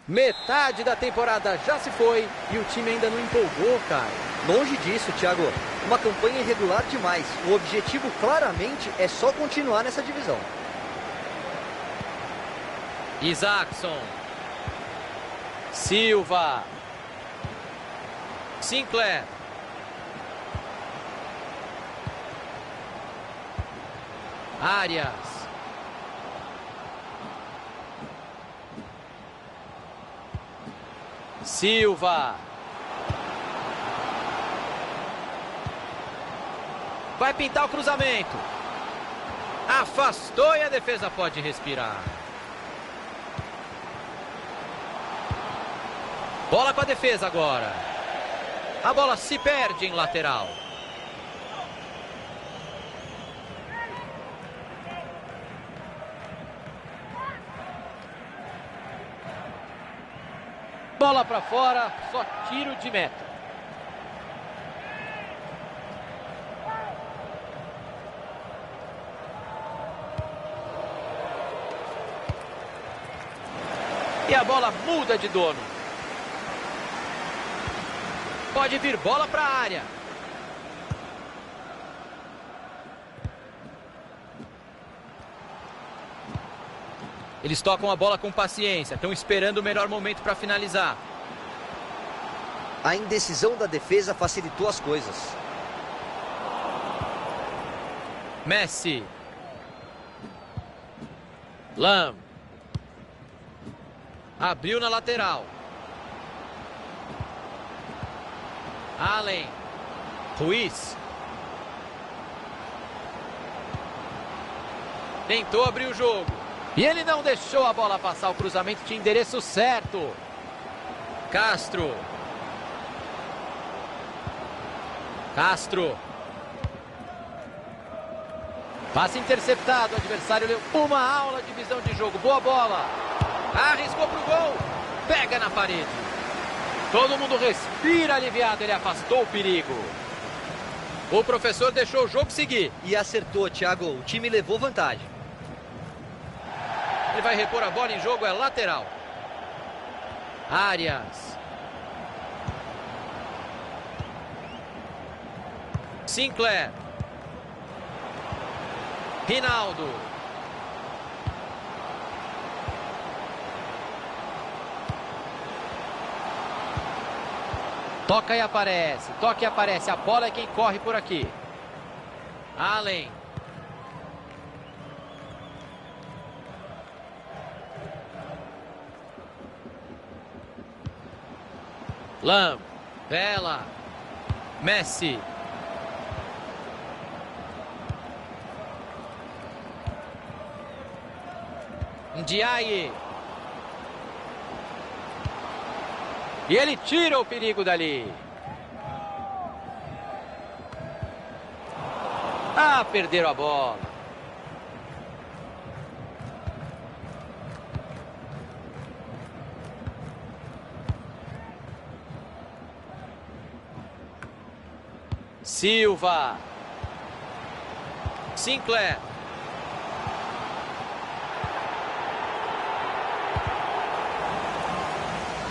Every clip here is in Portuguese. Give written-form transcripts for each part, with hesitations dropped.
Metade da temporada já se foi e o time ainda não empolgou, cara. Longe disso, Thiago. Uma campanha irregular demais. O objetivo claramente é só continuar nessa divisão. Isaacson. Silva. Sinclair. Arias. Silva. Vai pintar o cruzamento. Afastou e a defesa pode respirar. Bola com a defesa agora. A bola se perde em lateral. Bola para fora, só tiro de meta. E a bola muda de dono. Pode vir bola para a área. Eles tocam a bola com paciência. Estão esperando o melhor momento para finalizar. A indecisão da defesa facilitou as coisas. Messi. Lam. Abriu na lateral. Allen. Ruiz. Tentou abrir o jogo. E ele não deixou a bola passar. O cruzamento tinha endereço certo. Castro. Castro. Passe interceptado. O adversário deu uma aula de visão de jogo. Boa bola. Arriscou pro gol. Pega na parede. Todo mundo respira aliviado. Ele afastou o perigo. O professor deixou o jogo seguir. E acertou, Thiago. O time levou vantagem. Ele vai repor a bola em jogo, é lateral. Arias. Sinclair. Rinaldo. Toca e aparece, toca e aparece. A bola é quem corre por aqui. Allen. Lam. Bela. Messi. Ndiaye. E ele tira o perigo dali. Ah, perderam a bola. Silva. Sinclair.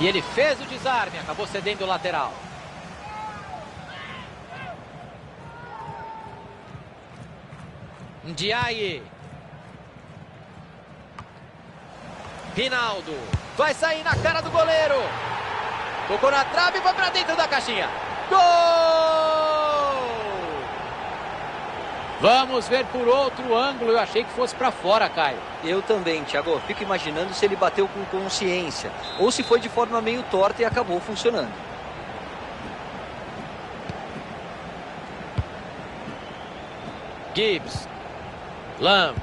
E ele fez o desarme, acabou cedendo o lateral. Ndiaye. Rinaldo. Vai sair na cara do goleiro. Tocou na trave e foi para dentro da caixinha. Gol! Vamos ver por outro ângulo. Eu achei que fosse para fora, Caio. Eu também, Thiago. Fico imaginando se ele bateu com consciência ou se foi de forma meio torta e acabou funcionando. Gibbs. Lam.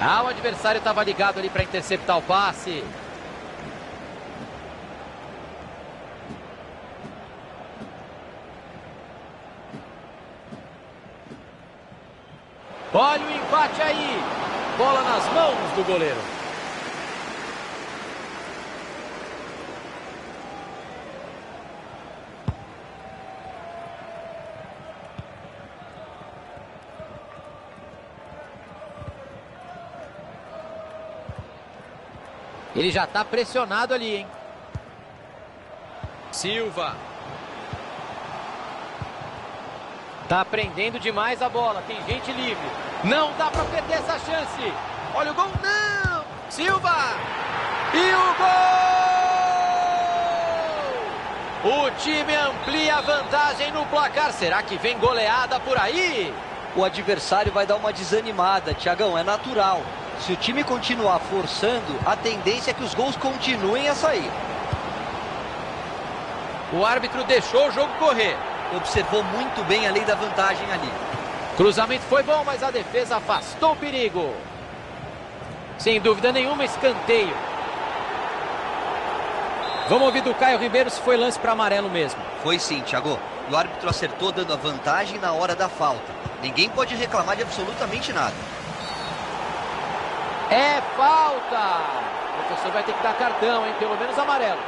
Ah, o adversário estava ligado ali para interceptar o passe. Olha o empate aí. Bola nas mãos do goleiro. Ele já está pressionado ali, hein? Silva. Tá prendendo demais a bola. Tem gente livre. Não dá para perder essa chance. Olha o gol. Não! Silva! E o gol! O time amplia a vantagem no placar. Será que vem goleada por aí? O adversário vai dar uma desanimada, Thiagão, é natural. Se o time continuar forçando, a tendência é que os gols continuem a sair. O árbitro deixou o jogo correr. Observou muito bem a lei da vantagem ali. Cruzamento foi bom, mas a defesa afastou o perigo. Sem dúvida nenhuma, escanteio. Vamos ouvir do Caio Ribeiro se foi lance para amarelo mesmo. Foi sim, Thiago. O árbitro acertou dando a vantagem na hora da falta. Ninguém pode reclamar de absolutamente nada. É falta! O professor vai ter que dar cartão, hein? Pelo menos amarelo.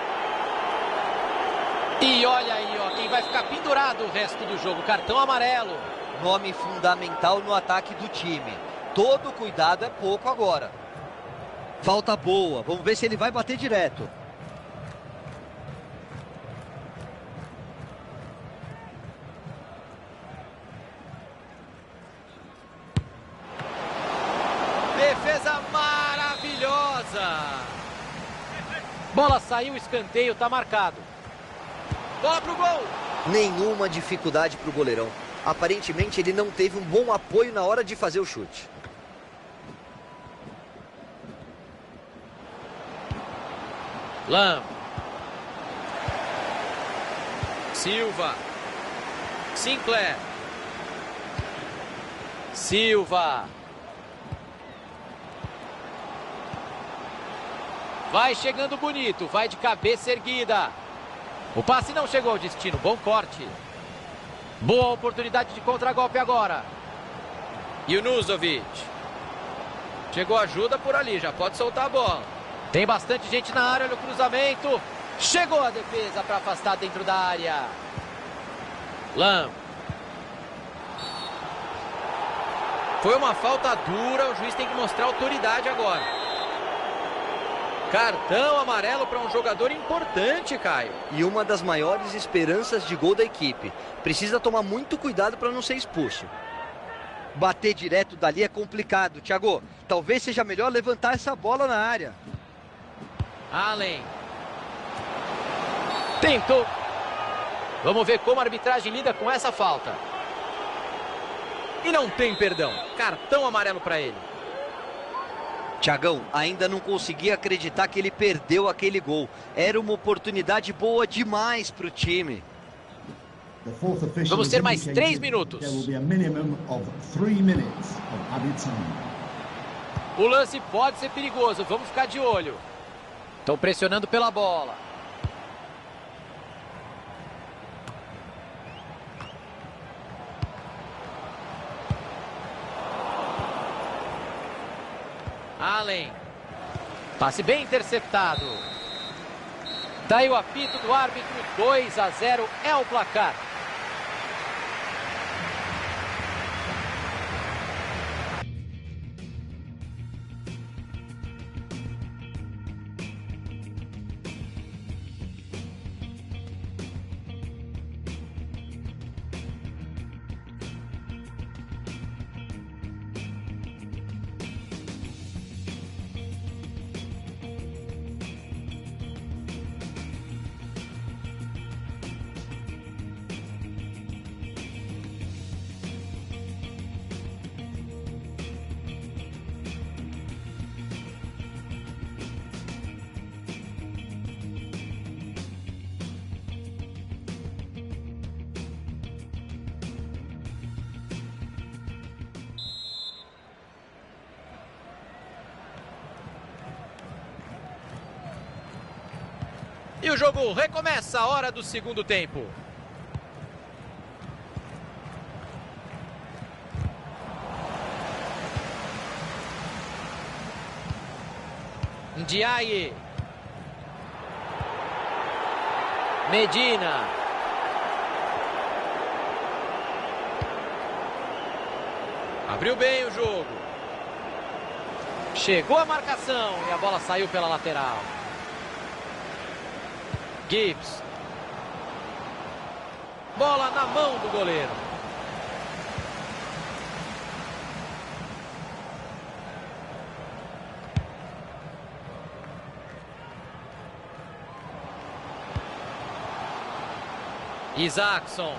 E olha aí, ó, quem vai ficar pendurado o resto do jogo. Cartão amarelo. Nome fundamental no ataque do time. Todo cuidado é pouco agora. Falta boa. Vamos ver se ele vai bater direto. Defesa maravilhosa. Bola saiu, escanteio, tá marcado. Bola pro gol. Nenhuma dificuldade pro goleirão. Aparentemente ele não teve um bom apoio na hora de fazer o chute. Lam. Silva. Sinclair. Silva. Vai chegando bonito, vai de cabeça erguida. O passe não chegou ao destino, bom corte. Boa oportunidade de contragolpe agora. Junuzovic. Chegou ajuda por ali, já pode soltar a bola. Tem bastante gente na área, olha o cruzamento. Chegou a defesa para afastar dentro da área. Lam. Foi uma falta dura, o juiz tem que mostrar autoridade agora. Cartão amarelo para um jogador importante, Caio. E uma das maiores esperanças de gol da equipe. Precisa tomar muito cuidado para não ser expulso. Bater direto dali é complicado, Thiago. Talvez seja melhor levantar essa bola na área. Allen. Tentou. Vamos ver como a arbitragem lida com essa falta. E não tem perdão. Cartão amarelo para ele. Thiagão, ainda não consegui acreditar que ele perdeu aquele gol. Era uma oportunidade boa demais para o time. Vamos ter mais 3 minutos. O lance pode ser perigoso, vamos ficar de olho. Estão pressionando pela bola. Allen. Passe bem interceptado. Daí o apito do árbitro, 2-0 é o placar. E o jogo recomeça a hora do segundo tempo. Ndiaye. Medina. Abriu bem o jogo. Chegou a marcação e a bola saiu pela lateral. Gibbs. Bola na mão do goleiro. Isaacson.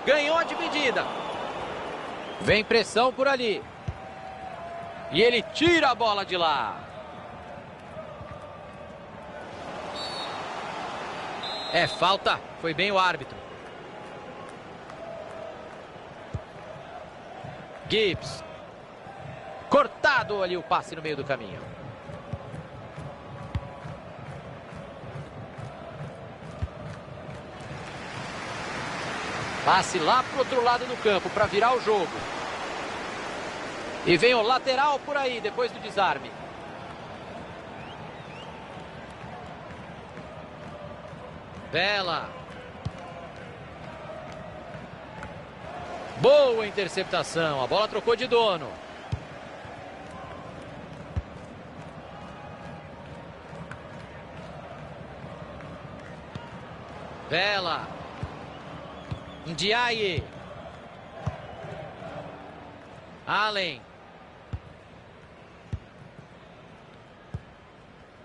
Ganhou a dividida. Vem pressão por ali. E ele tira a bola de lá. É falta. Foi bem o árbitro. Gibbs. Cortado ali o passe no meio do caminho. Passe lá pro outro lado do campo para virar o jogo. E vem o lateral por aí depois do desarme. Bela. Boa interceptação. A bola trocou de dono. Bela. Ndiaye. Allen.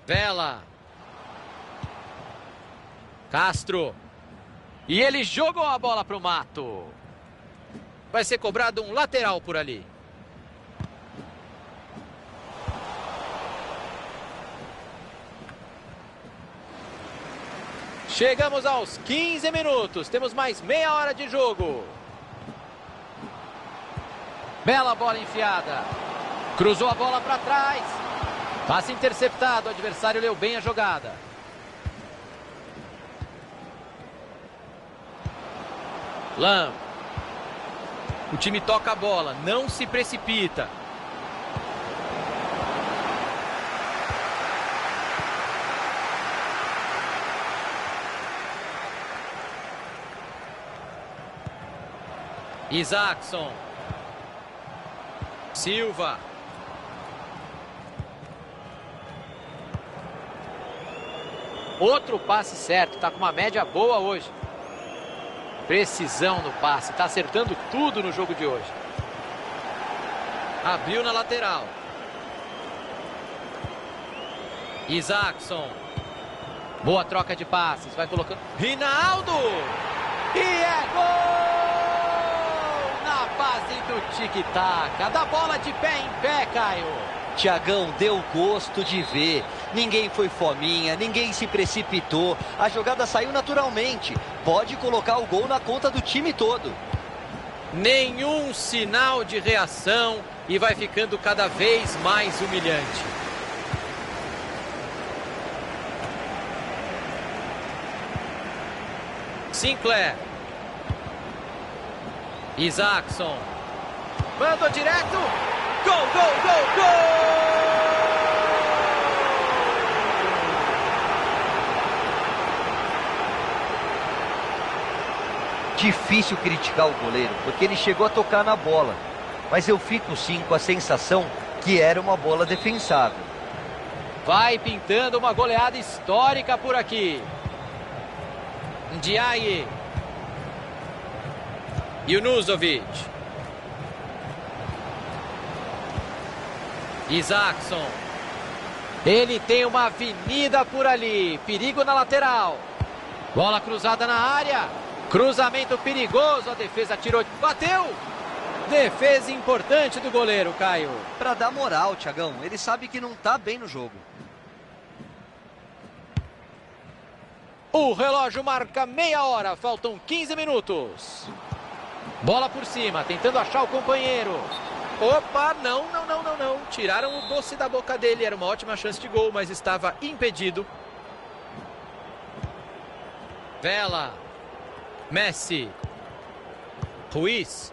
Bela. Castro. E ele jogou a bola para o mato. Vai ser cobrado um lateral por ali. Chegamos aos 15 minutos. Temos mais meia hora de jogo. Bela bola enfiada. Cruzou a bola para trás. Passe interceptado. O adversário leu bem a jogada. Lam. O time toca a bola. Não se precipita. Isaacson. Silva. Outro passe certo. Está com uma média boa hoje. Precisão no passe. Está acertando tudo no jogo de hoje. Abriu na lateral. Isaacson. Boa troca de passes. Vai colocando. Rinaldo. E é gol! Na base do tic-tac. Da bola de pé em pé, Caio. Thiagão, deu gosto de ver. Ninguém foi fominha, ninguém se precipitou. A jogada saiu naturalmente. Pode colocar o gol na conta do time todo. Nenhum sinal de reação e vai ficando cada vez mais humilhante. Sinclair. Isaacson. Mandou direto. Gol, gol, gol, gol! Difícil criticar o goleiro, porque ele chegou a tocar na bola. Mas eu fico sim com a sensação que era uma bola defensável. Vai pintando uma goleada histórica por aqui. Ndiaye. Junuzovic. Isaacson. Ele tem uma avenida por ali. Perigo na lateral. Bola cruzada na área. Cruzamento perigoso. A defesa tirou. Bateu. Defesa importante do goleiro, Caio. Para dar moral, Thiagão. Ele sabe que não está bem no jogo. O relógio marca meia hora. Faltam 15 minutos. Bola por cima. Tentando achar o companheiro. Opa, não. Tiraram o doce da boca dele. Era uma ótima chance de gol, mas estava impedido. Vela. Messi. Ruiz.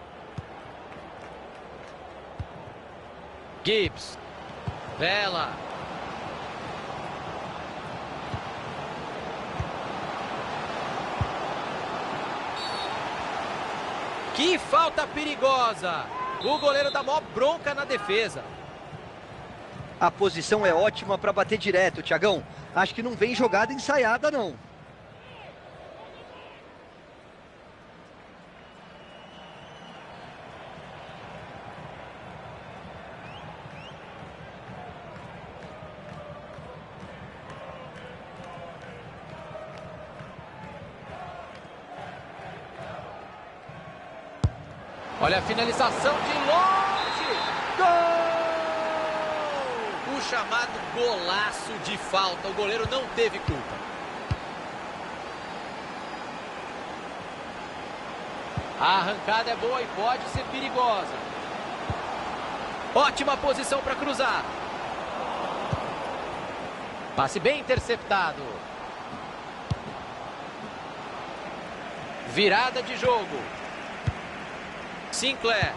Gibbs. Vela. Que falta perigosa. O goleiro dá mó bronca na defesa. A posição é ótima para bater direto, Thiagão. Acho que não vem jogada ensaiada, não. Olha a finalização de longe. Gol! O chamado golaço de falta. O goleiro não teve culpa. A arrancada é boa e pode ser perigosa. Ótima posição para cruzar. Passe bem interceptado. Virada de jogo. Sinclair.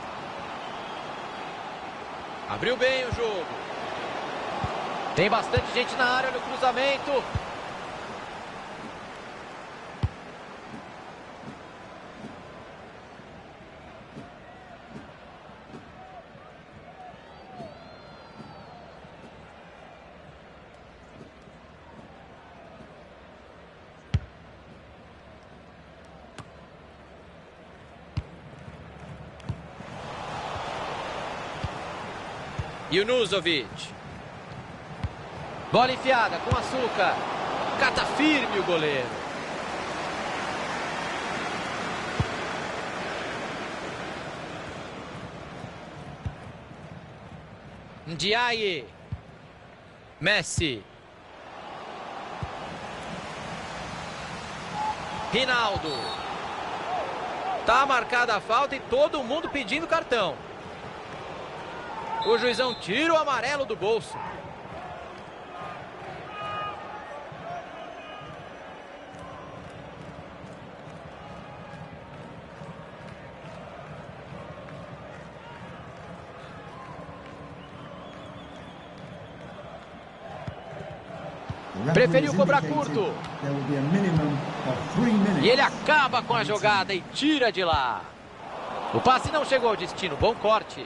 Abriu bem o jogo. Tem bastante gente na área no cruzamento. Junuzovic. Bola enfiada com açúcar. Cata firme o goleiro. Ndiaye. Messi. Rinaldo. Tá marcada a falta e todo mundo pedindo cartão. O juizão tira o amarelo do bolso. Preferiu cobrar curto. E ele acaba com a jogada e tira de lá. O passe não chegou ao destino. Bom corte.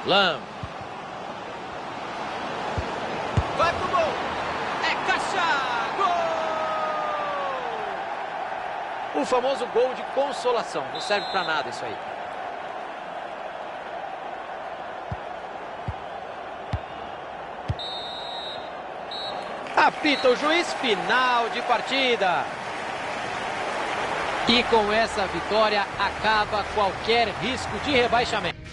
Lam. Vai pro gol. É caixa. Gol! O famoso gol de consolação. Não serve pra nada isso aí. Apita o juiz, final de partida. E com essa vitória acaba qualquer risco de rebaixamento.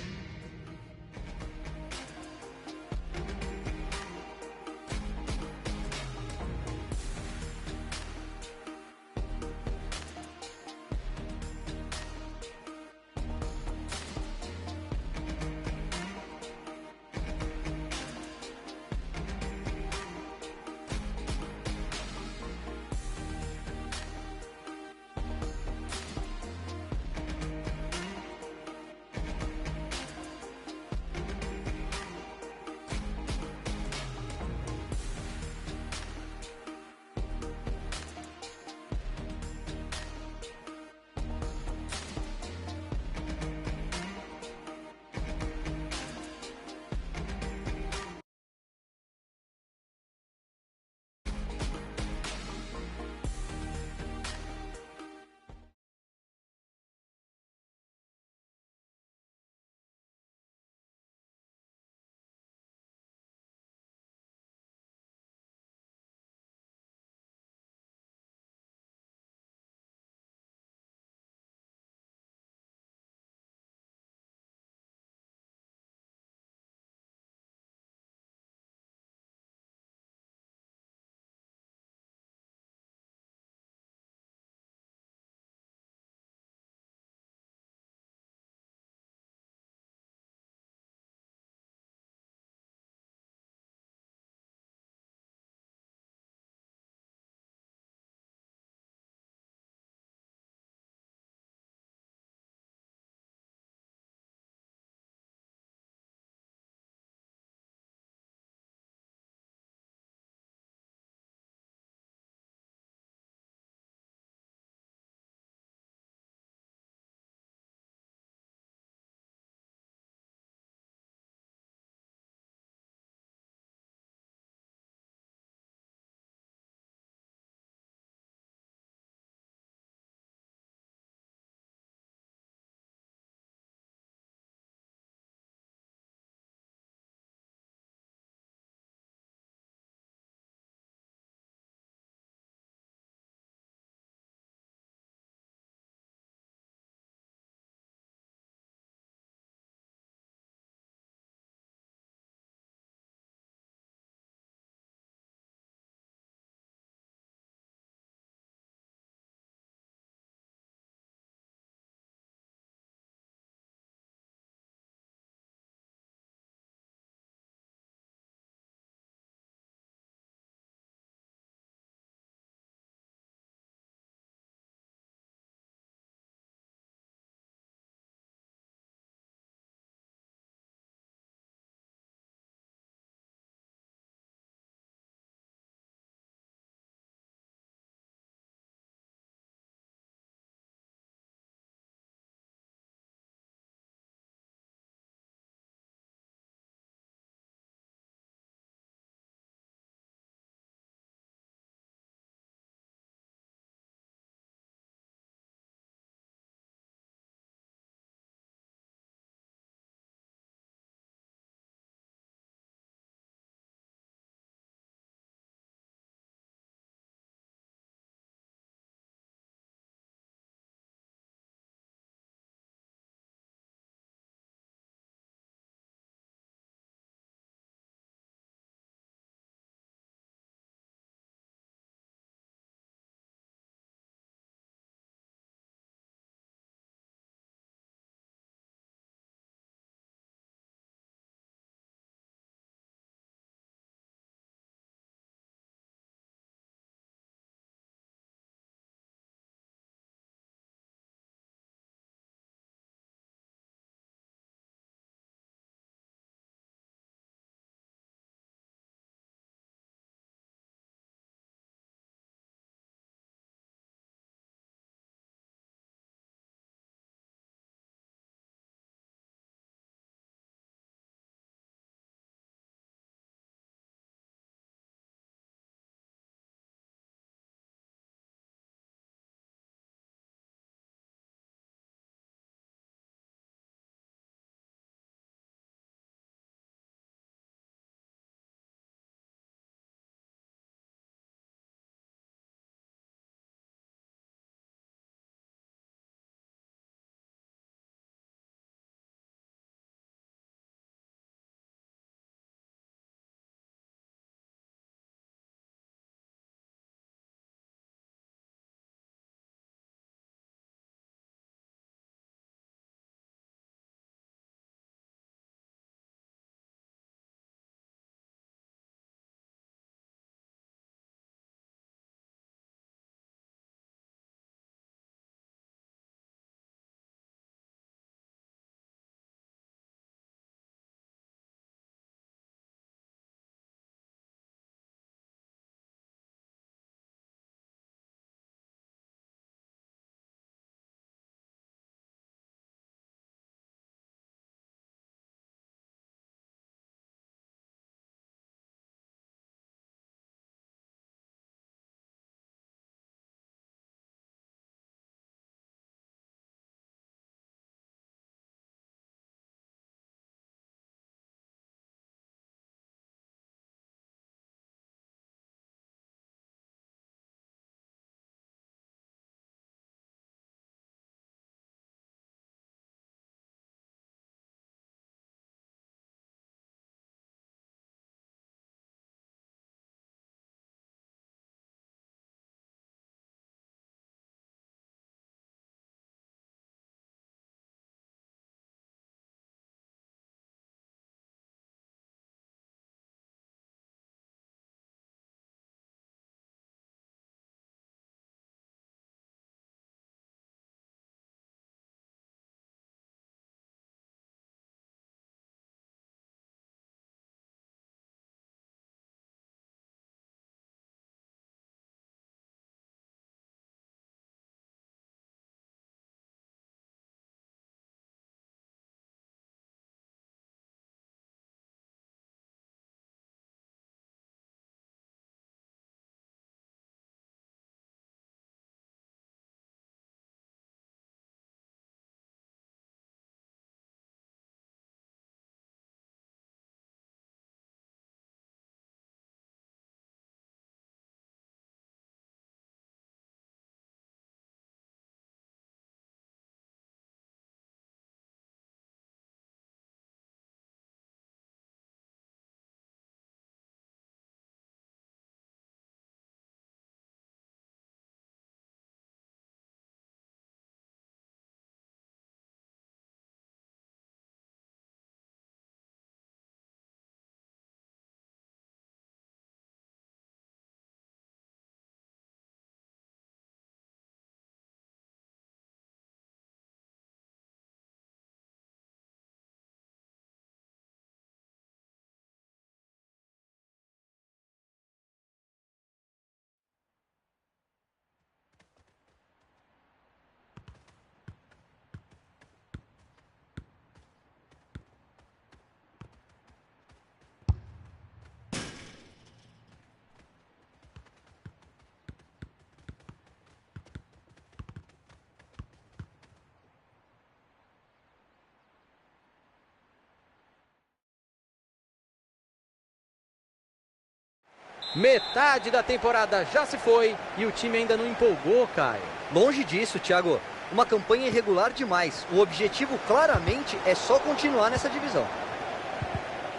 Metade da temporada já se foi e o time ainda não empolgou, Caio. Longe disso, Thiago. Uma campanha irregular demais. O objetivo claramente é só continuar nessa divisão.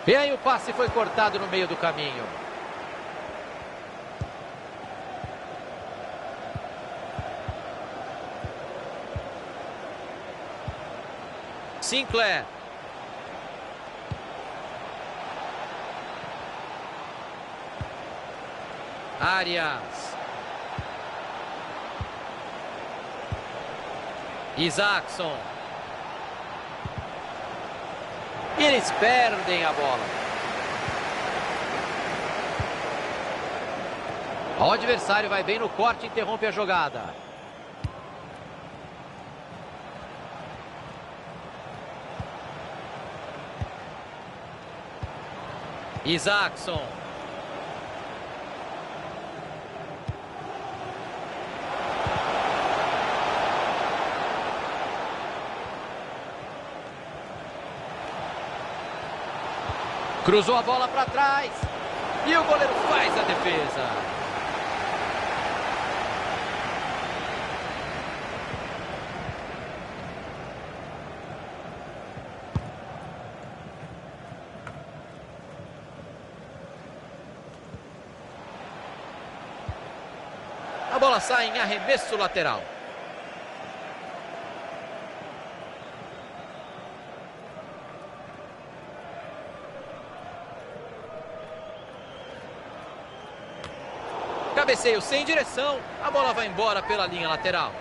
E aí o passe foi cortado no meio do caminho. Sinclair. Arias. Isaacson. E eles perdem a bola. O adversário vai bem no corte e interrompe a jogada. Isaacson. Cruzou a bola para trás. E o goleiro faz a defesa. A bola sai em arremesso lateral. Cabeceio sem direção. A bola vai embora pela linha lateral.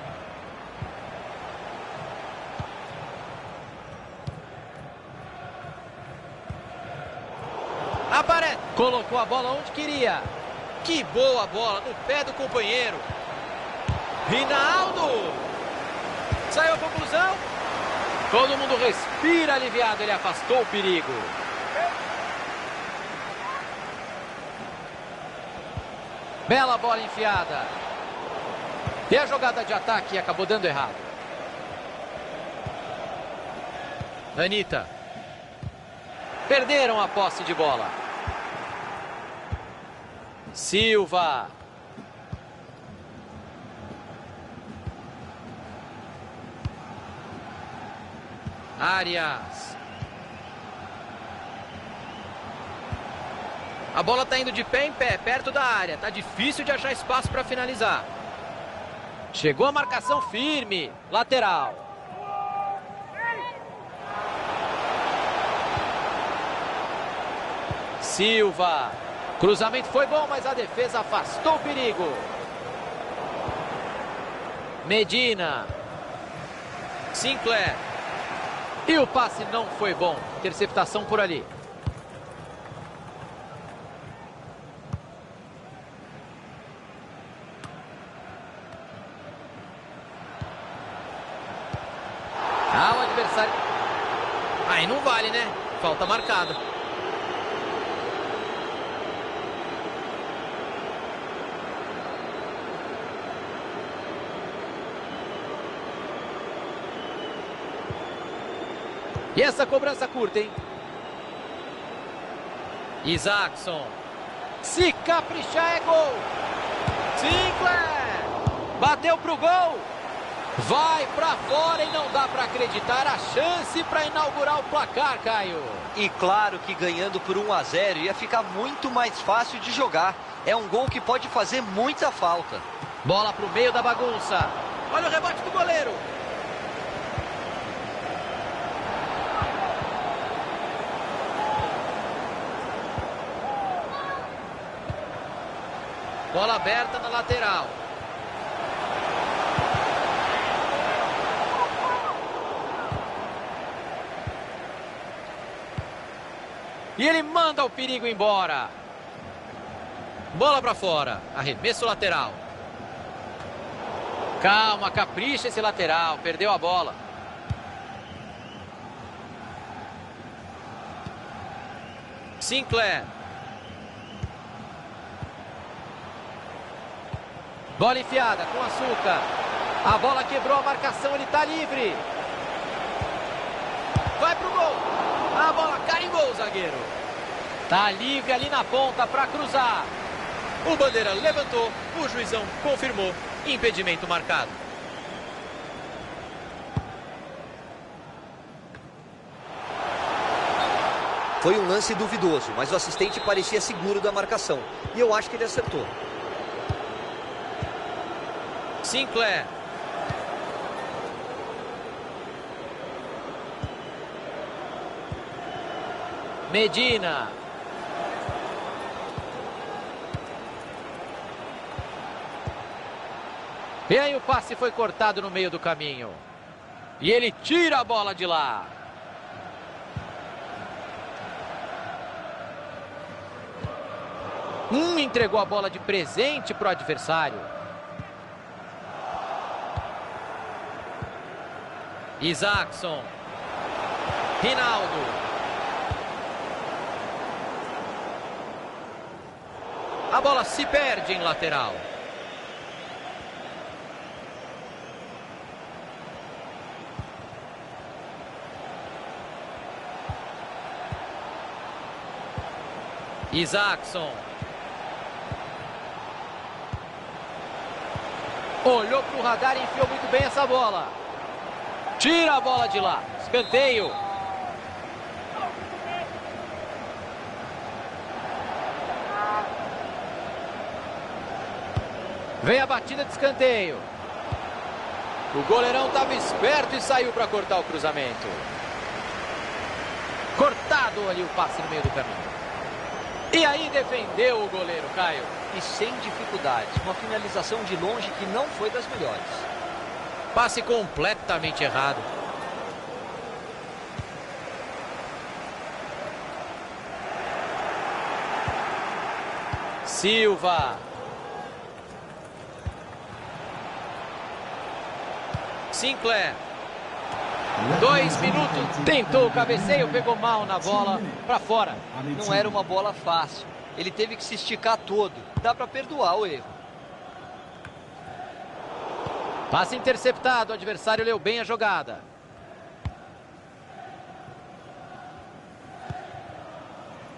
Aparece. Colocou a bola onde queria. Que boa bola no pé do companheiro. Rinaldo. Saiu a conclusão. Todo mundo respira aliviado. Ele afastou o perigo. Bela bola enfiada. E a jogada de ataque acabou dando errado. Anita. Perderam a posse de bola. Silva. Arias. A bola está indo de pé em pé, perto da área. Tá difícil de achar espaço para finalizar. Chegou a marcação firme. Lateral. Silva. Cruzamento foi bom, mas a defesa afastou o perigo. Medina. Sinclair. E o passe não foi bom. Interceptação por ali. Ah, o adversário. Aí não vale, né? Falta marcada. E essa cobrança curta, hein? Isaacson. Se caprichar é gol. Sinclair. Bateu pro gol. Vai pra fora e não dá pra acreditar. A chance pra inaugurar o placar, Caio. E claro que ganhando por 1-0 ia ficar muito mais fácil de jogar. É um gol que pode fazer muita falta. Bola pro meio da bagunça. Olha o rebote do goleiro. Bola aberta na lateral. E ele manda o perigo embora. Bola para fora. Arremesso lateral. Calma, capricha esse lateral. Perdeu a bola. Sinclair. Bola enfiada com açúcar. A bola quebrou a marcação, ele está livre. Vai pro gol. A bola carimbou o zagueiro. Tá livre ali na ponta para cruzar. O bandeira levantou, o juizão confirmou, impedimento marcado. Foi um lance duvidoso, mas o assistente parecia seguro da marcação. E eu acho que ele acertou. Sinclair. Medina. E aí o passe foi cortado no meio do caminho. E ele tira a bola de lá. Entregou a bola de presente para o adversário. Isaacson. Rinaldo. A bola se perde em lateral. Isaacson. Olhou para o radar e enfiou muito bem essa bola. Tira a bola de lá. Escanteio. Vem a batida de escanteio. O goleirão estava esperto e saiu para cortar o cruzamento. Cortado ali o passe no meio do caminho. E aí defendeu o goleiro, Caio. E sem dificuldades. Uma finalização de longe que não foi das melhores. Passe completamente errado. Silva. Sinclair. 2 minutos. Tentou o cabeceio, pegou mal na bola, para fora. Não era uma bola fácil. Ele teve que se esticar todo. Dá para perdoar o erro. Passe interceptado, o adversário leu bem a jogada.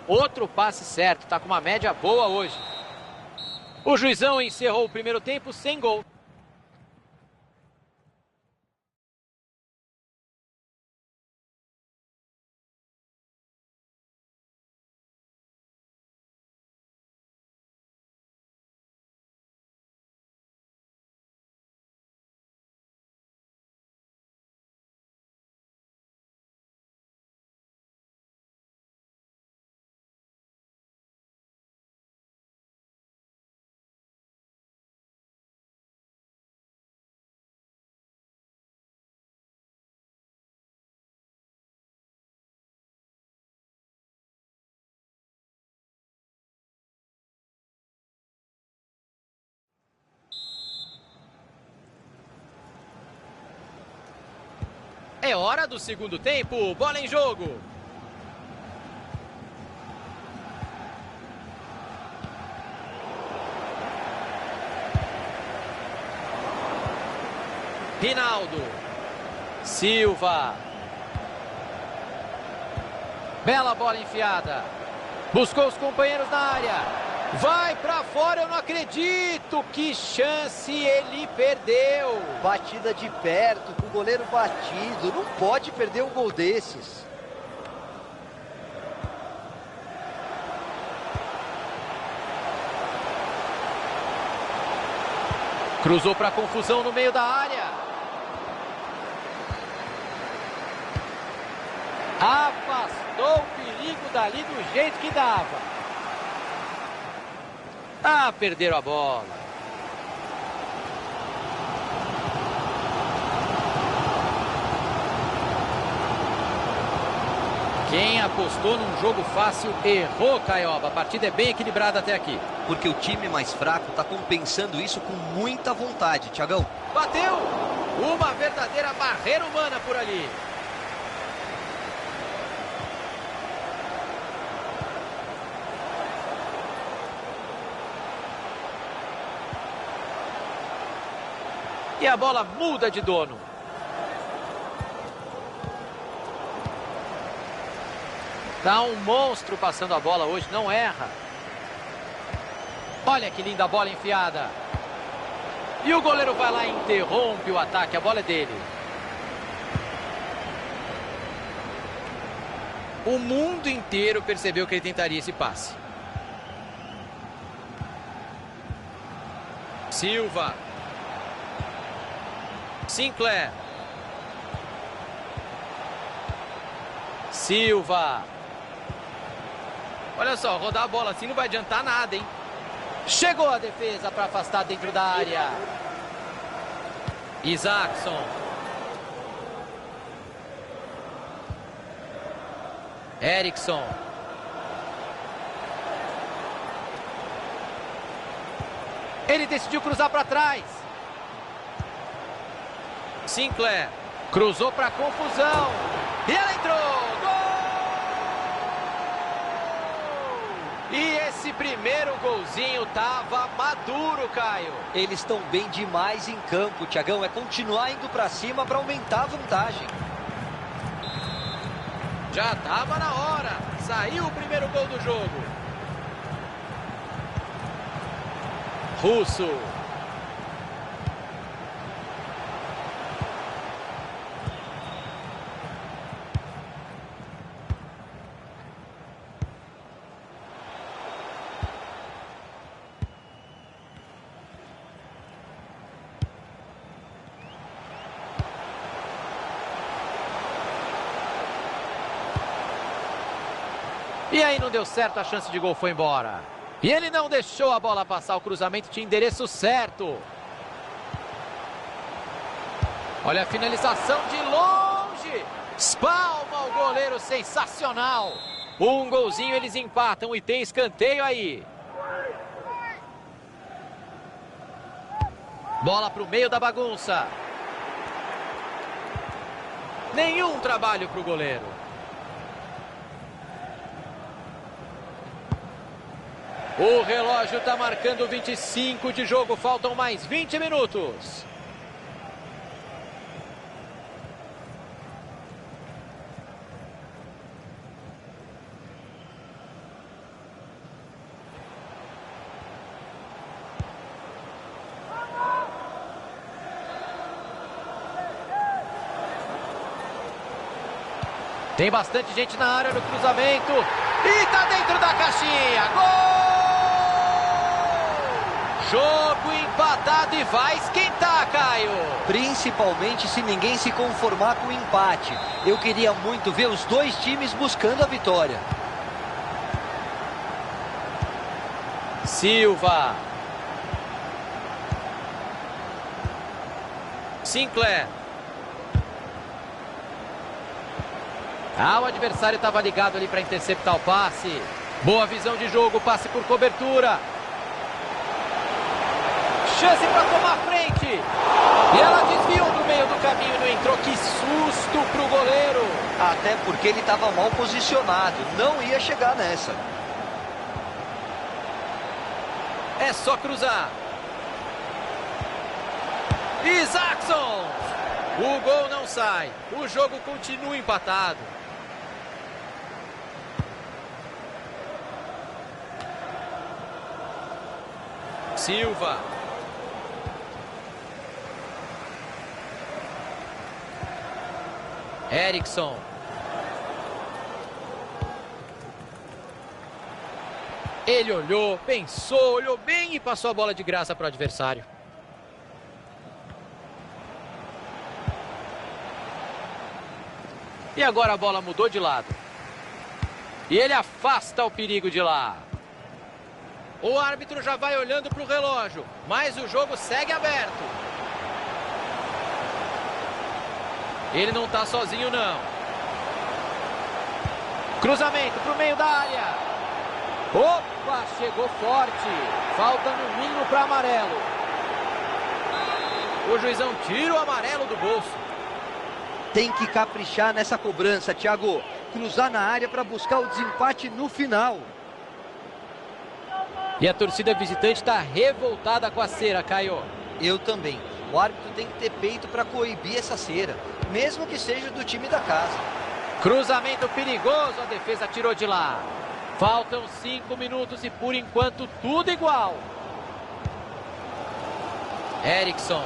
Outro passe certo, tá com uma média boa hoje. O juizão encerrou o primeiro tempo sem gol. É hora do segundo tempo, bola em jogo. Rinaldo. Silva. Bela bola enfiada. Buscou os companheiros na área. Vai pra fora, eu não acredito. Que chance ele perdeu. Batida de perto, com o goleiro batido. Não pode perder um gol desses. Cruzou pra confusão no meio da área. Afastou o perigo dali do jeito que dava. Ah, perderam a bola. Quem apostou num jogo fácil errou, Caioba. A partida é bem equilibrada até aqui. Porque o time mais fraco está compensando isso com muita vontade, Thiagão. Bateu! Uma verdadeira barreira humana por ali. E a bola muda de dono. Tá um monstro passando a bola hoje, não erra. Olha que linda bola enfiada. E o goleiro vai lá e interrompe o ataque. A bola é dele. O mundo inteiro percebeu que ele tentaria esse passe. Silva. Sinclair. Silva. Olha só, rodar a bola assim não vai adiantar nada, hein? Chegou a defesa para afastar dentro da área. Isaacson. Erickson. Ele decidiu cruzar para trás. Sinclair. Cruzou para confusão. E ela entrou. E esse primeiro golzinho tava maduro, Caio. Eles estão bem demais em campo, Thiagão. É continuar indo para cima para aumentar a vantagem. Já tava na hora. Saiu o primeiro gol do jogo. Russo. E aí não deu certo, a chance de gol foi embora. E ele não deixou a bola passar, o cruzamento tinha endereço certo. Olha a finalização de longe. Espalma o goleiro, sensacional. Um golzinho, eles empatam e tem escanteio aí. Bola para o meio da bagunça. Nenhum trabalho para o goleiro. O relógio está marcando 25 de jogo, faltam mais 20 minutos. Tem bastante gente na área no cruzamento. E tá dentro da caixinha. Gol! Jogo empatado e vai esquentar, Caio. Principalmente se ninguém se conformar com o empate. Eu queria muito ver os dois times buscando a vitória. Silva. Sinclair. O adversário estava ligado ali para interceptar o passe. Boa visão de jogo, passe por cobertura. Chance para tomar frente. E ela desviou do meio do caminho e não entrou. Que susto para o goleiro. Até porque ele estava mal posicionado. Não ia chegar nessa. É só cruzar. Isaacson. O gol não sai. O jogo continua empatado. Silva. Erickson. Ele olhou, pensou, olhou bem e passou a bola de graça para o adversário. E agora a bola mudou de lado. E ele afasta o perigo de lá. O árbitro já vai olhando para o relógio, mas o jogo segue aberto. Ele não está sozinho, não. Cruzamento para o meio da área. Opa, chegou forte. Falta no mínimo para amarelo. O juizão tira o amarelo do bolso. Tem que caprichar nessa cobrança, Thiago. Cruzar na área para buscar o desempate no final. E a torcida visitante está revoltada com a cera, Caio. Eu também. O árbitro tem que ter peito para coibir essa cera, mesmo que seja do time da casa. Cruzamento perigoso, a defesa tirou de lá. Faltam 5 minutos e por enquanto tudo igual. Erickson.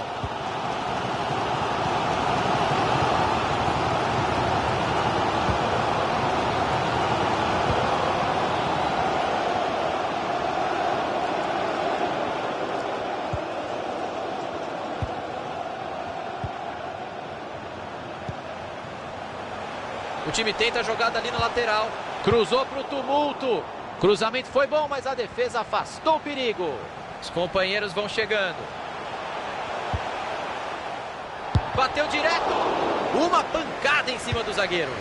O time tenta a jogada ali na lateral. Cruzou para o tumulto. Cruzamento foi bom, mas a defesa afastou o perigo. Os companheiros vão chegando. Bateu direto. Uma pancada em cima do zagueiro.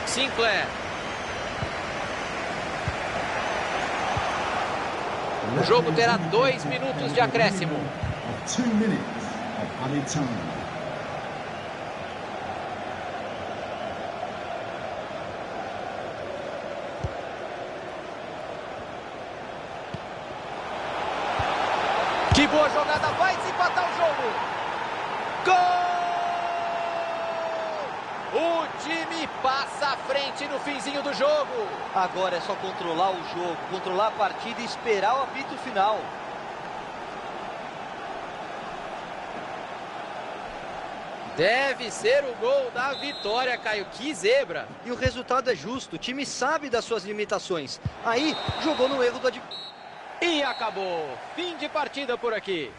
Sinclair. O jogo terá 2 minutos de acréscimo. Que boa jogada, vai desempatar o jogo. Gol! O time passa à frente no finzinho do jogo. Agora é só controlar o jogo, controlar a partida e esperar o apito final. Deve ser o gol da vitória, Caio. Que zebra. E o resultado é justo, o time sabe das suas limitações. Aí, jogou no erro do adversário. E acabou. Fim de partida por aqui.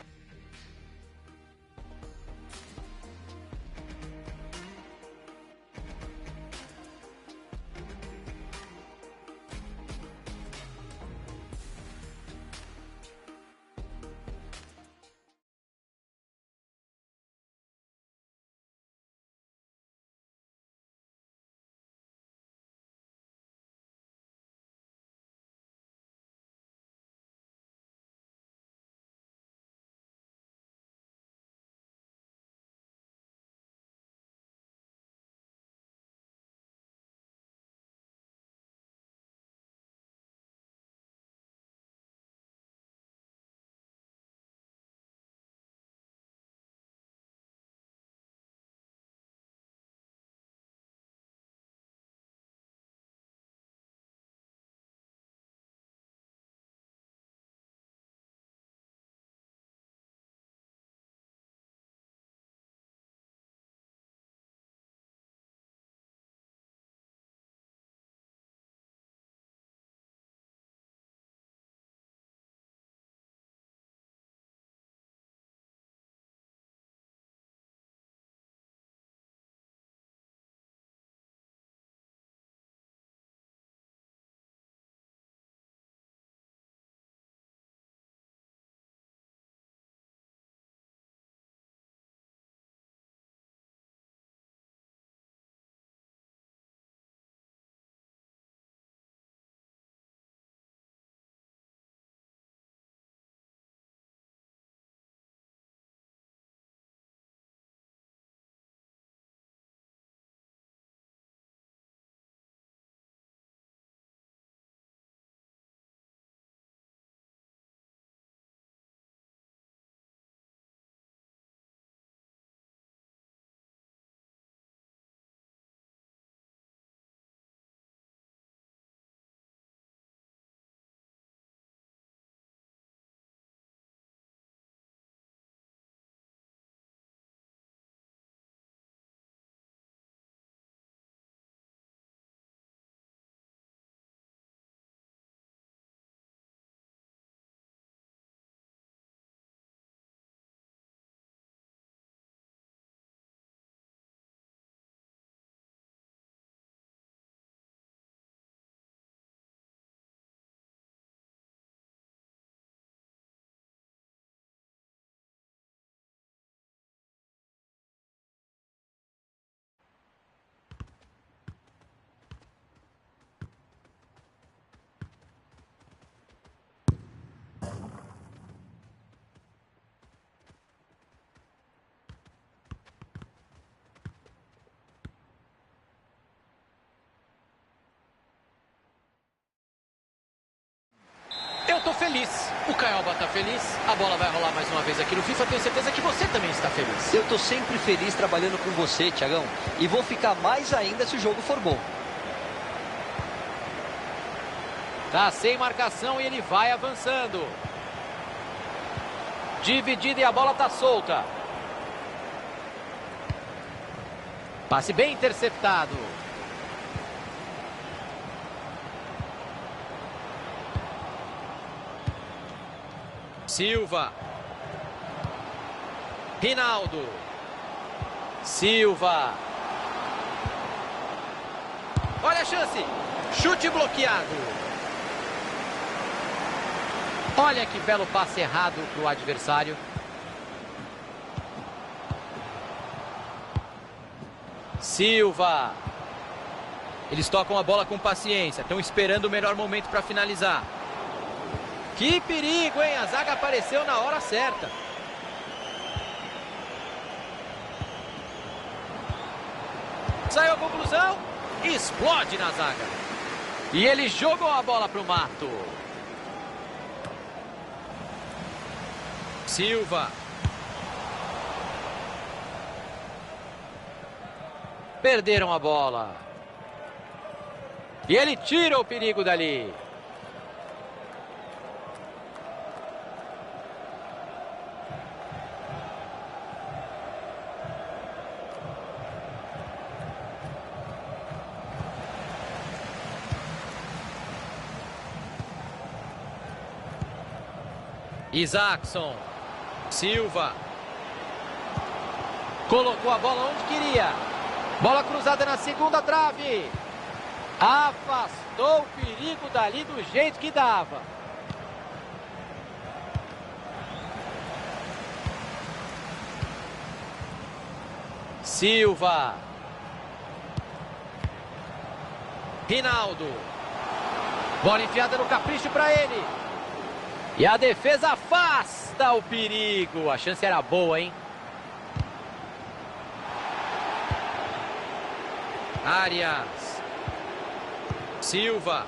Eu tô feliz. O Caioba tá feliz. A bola vai rolar mais uma vez aqui no FIFA. Tenho certeza que você também está feliz. Eu tô sempre feliz trabalhando com você, Thiagão. E vou ficar mais ainda se o jogo for bom. Tá sem marcação e ele vai avançando. Dividida e a bola tá solta. Passe bem interceptado. Silva. Rinaldo. Silva. Olha a chance. Chute bloqueado. Olha que belo passe errado para o adversário. Silva. Eles tocam a bola com paciência. Estão esperando o melhor momento para finalizar. Que perigo, hein? A zaga apareceu na hora certa. Saiu a conclusão. Explode na zaga. E ele jogou a bola para o mato. Silva. Perderam a bola. E ele tira o perigo dali. Isaacson. Silva. Colocou a bola onde queria. Bola cruzada na segunda trave. Afastou o perigo dali do jeito que dava. Silva. Rinaldo. Bola enfiada no capricho para ele. E a defesa afasta o perigo. A chance era boa, hein? Arias. Silva.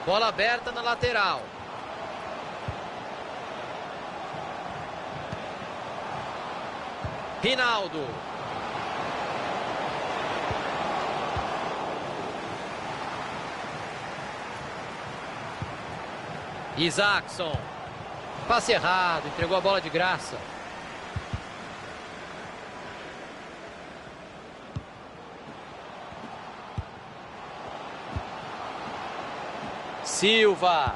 Bola aberta na lateral. Rinaldo. Isaacson. Passe errado, entregou a bola de graça. Silva.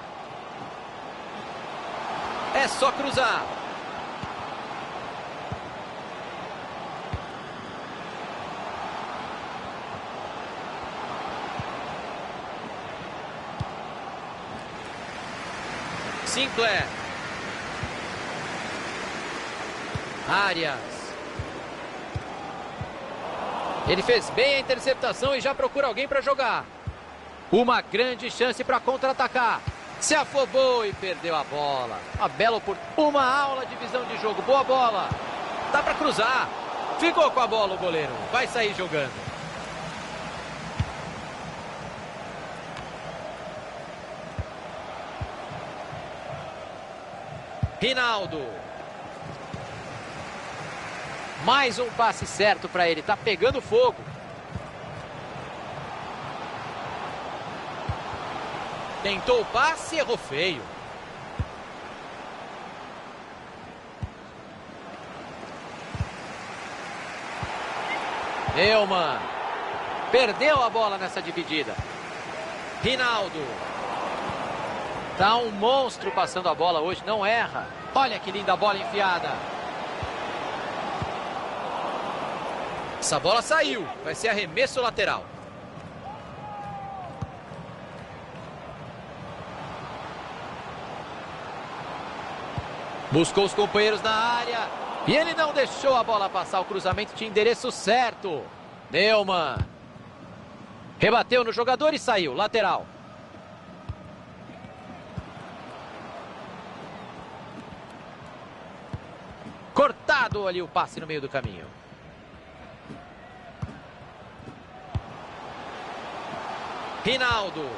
É só cruzar. Sinclair. Arias. Ele fez bem a interceptação e já procura alguém para jogar. Uma grande chance para contra-atacar. Se afobou e perdeu a bola. Uma bela oportunidade. Uma aula de visão de jogo. Boa bola. Dá para cruzar. Ficou com a bola o goleiro. Vai sair jogando. Rinaldo. Mais um passe certo para ele. Tá pegando fogo. Tentou o passe e errou feio. Neumann. Perdeu a bola nessa dividida. Rinaldo. Tá um monstro passando a bola hoje, não erra. Olha que linda bola enfiada. Essa bola saiu. Vai ser arremesso lateral. Buscou os companheiros na área. E ele não deixou a bola passar. O cruzamento tinha endereço certo. Neumann. Rebateu no jogador e saiu. Lateral. Cortado ali o passe no meio do caminho. Rinaldo.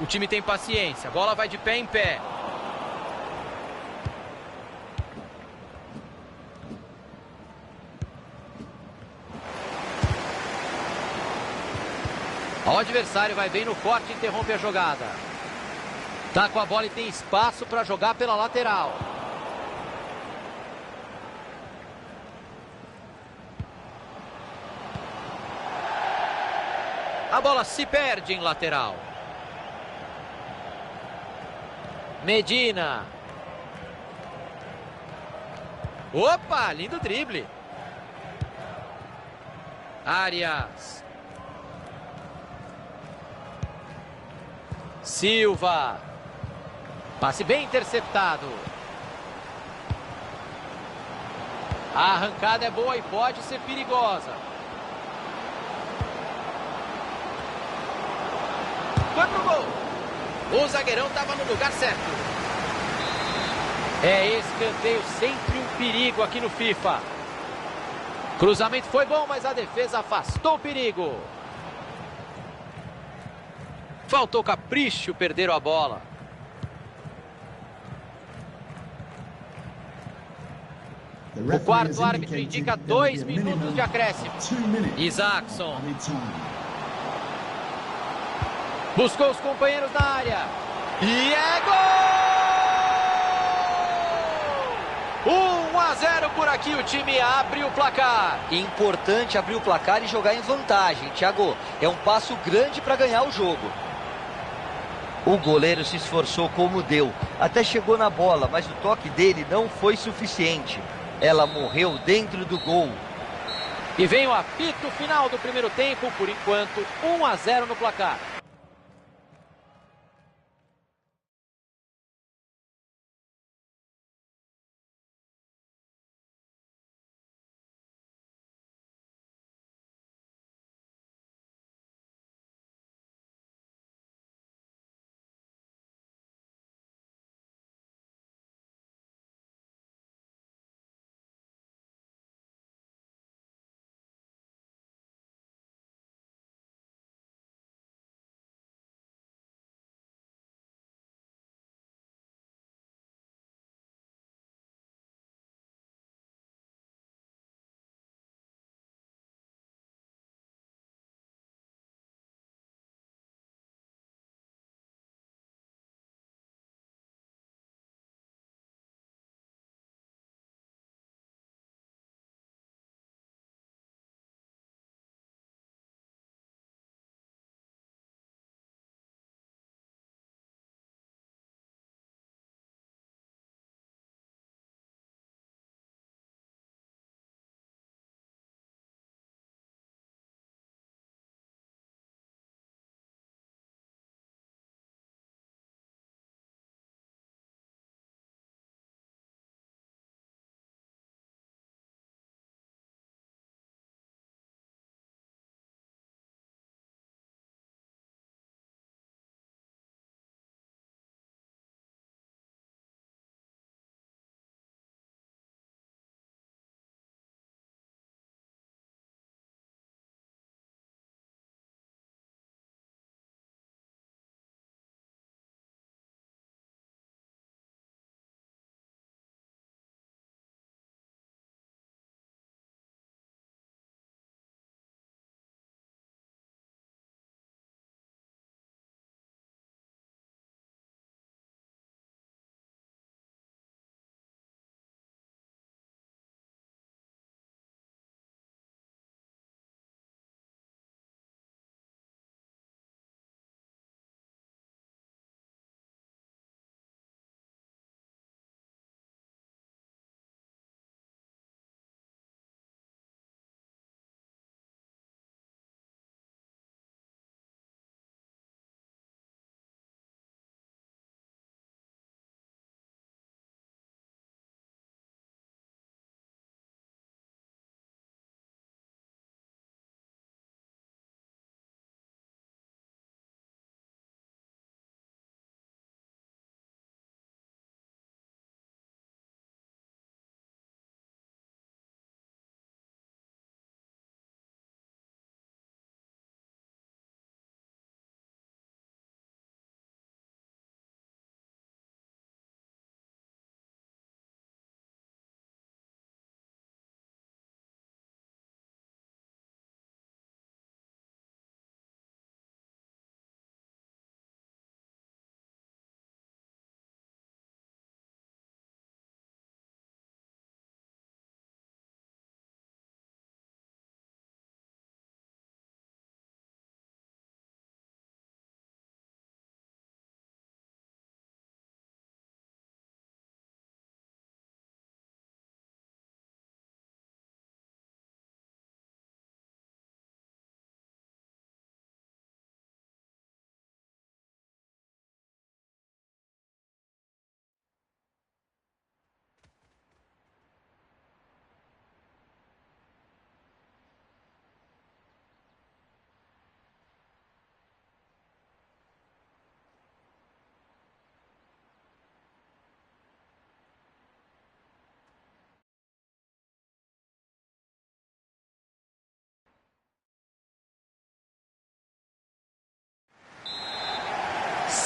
O time tem paciência. A bola vai de pé em pé. O adversário vai bem no corte e interrompe a jogada. Tá com a bola e tem espaço para jogar pela lateral. A bola se perde em lateral. Medina. Opa, lindo drible. Arias. Silva. Passe bem interceptado. A arrancada é boa e pode ser perigosa. Foi pro gol. O zagueirão estava no lugar certo. É escanteio, sempre um perigo aqui no FIFA. Cruzamento foi bom, mas a defesa afastou o perigo. Faltou capricho, perderam a bola. O quarto árbitro indica 2 minutos de acréscimo. Isaacson. Buscou os companheiros na área. E é gol! 1-0 por aqui, o time abre o placar. Importante abrir o placar e jogar em vantagem, Thiago. É um passo grande para ganhar o jogo. O goleiro se esforçou como deu. Até chegou na bola, mas o toque dele não foi suficiente. Ela morreu dentro do gol. E vem o apito final do primeiro tempo. Por enquanto, 1-0 no placar.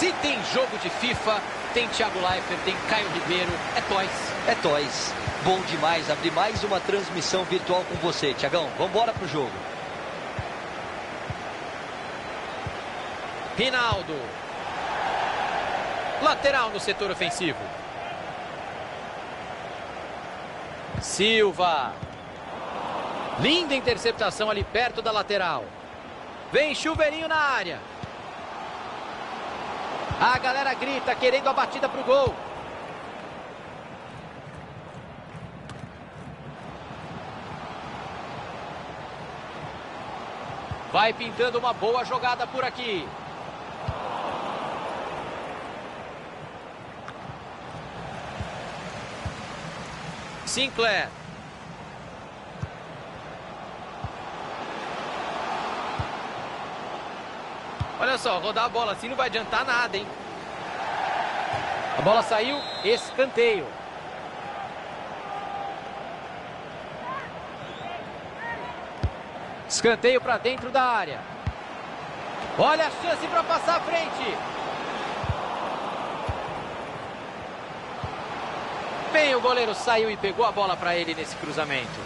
Se tem jogo de FIFA, tem Thiago Leifert, tem Caio Ribeiro, é toys. É toys. Bom demais abrir mais uma transmissão virtual com você, Thiagão. Vamos embora pro jogo. Rinaldo. Lateral no setor ofensivo. Silva. Linda interceptação ali perto da lateral. Vem chuveirinho na área. A galera grita, querendo a batida pro gol. Vai pintando uma boa jogada por aqui. Sinclair. Olha só, rodar a bola assim não vai adiantar nada, hein? A bola saiu, escanteio. Escanteio para dentro da área. Olha a chance para passar à frente. Bem, o goleiro saiu e pegou a bola para ele nesse cruzamento.